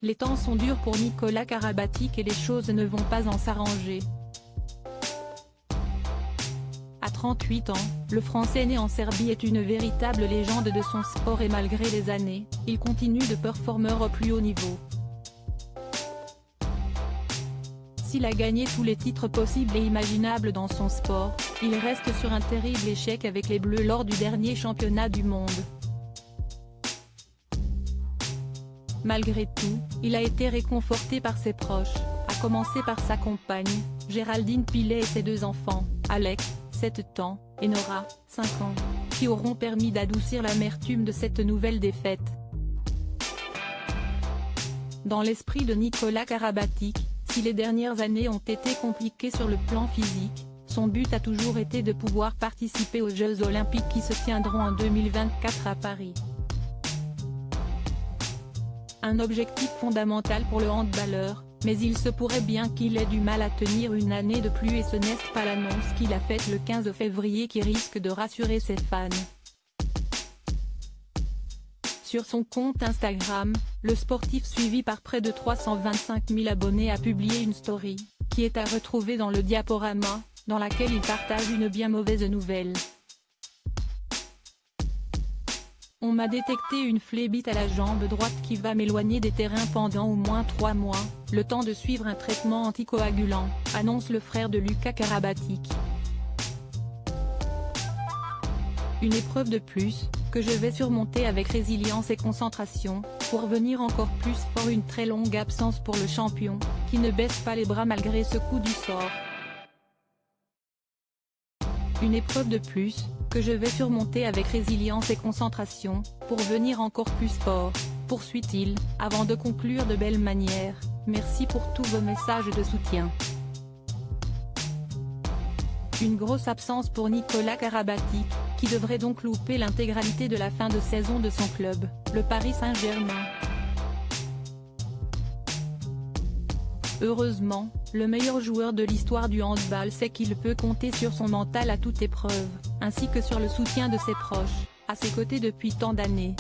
Les temps sont durs pour Nicolas Karabatic et les choses ne vont pas en s'arranger. À 38 ans, le Français né en Serbie est une véritable légende de son sport et malgré les années, il continue de performer au plus haut niveau. S'il a gagné tous les titres possibles et imaginables dans son sport, il reste sur un terrible échec avec les Bleus lors du dernier championnat du monde. Malgré tout, il a été réconforté par ses proches, à commencer par sa compagne, Géraldine Pilet et ses deux enfants, Alec, 7 ans, et Nora, 5 ans, qui auront permis d'adoucir l'amertume de cette nouvelle défaite. Dans l'esprit de Nicolas Karabatic, si les dernières années ont été compliquées sur le plan physique, son but a toujours été de pouvoir participer aux Jeux Olympiques qui se tiendront en 2024 à Paris. Un objectif fondamental pour le handballeur, mais il se pourrait bien qu'il ait du mal à tenir une année de plus et ce n'est pas l'annonce qu'il a faite le 15 février qui risque de rassurer ses fans. Sur son compte Instagram, le sportif suivi par près de 325 000 abonnés a publié une story, qui est à retrouver dans le diaporama, dans laquelle il partage une bien mauvaise nouvelle. On m'a détecté une phlébite à la jambe droite qui va m'éloigner des terrains pendant au moins 3 mois, le temps de suivre un traitement anticoagulant, annonce le frère de Lucas Karabatic. Une épreuve de plus, que je vais surmonter avec résilience et concentration, pour venir encore plus fort. Une très longue absence pour le champion, qui ne baisse pas les bras malgré ce coup du sort. Une épreuve de plus, que je vais surmonter avec résilience et concentration, pour venir encore plus fort, poursuit-il, avant de conclure de belle manière, merci pour tous vos messages de soutien. Une grosse absence pour Nicolas Karabatic, qui devrait donc louper l'intégralité de la fin de saison de son club, le Paris Saint-Germain. Heureusement, le meilleur joueur de l'histoire du handball sait qu'il peut compter sur son mental à toute épreuve, ainsi que sur le soutien de ses proches, à ses côtés depuis tant d'années.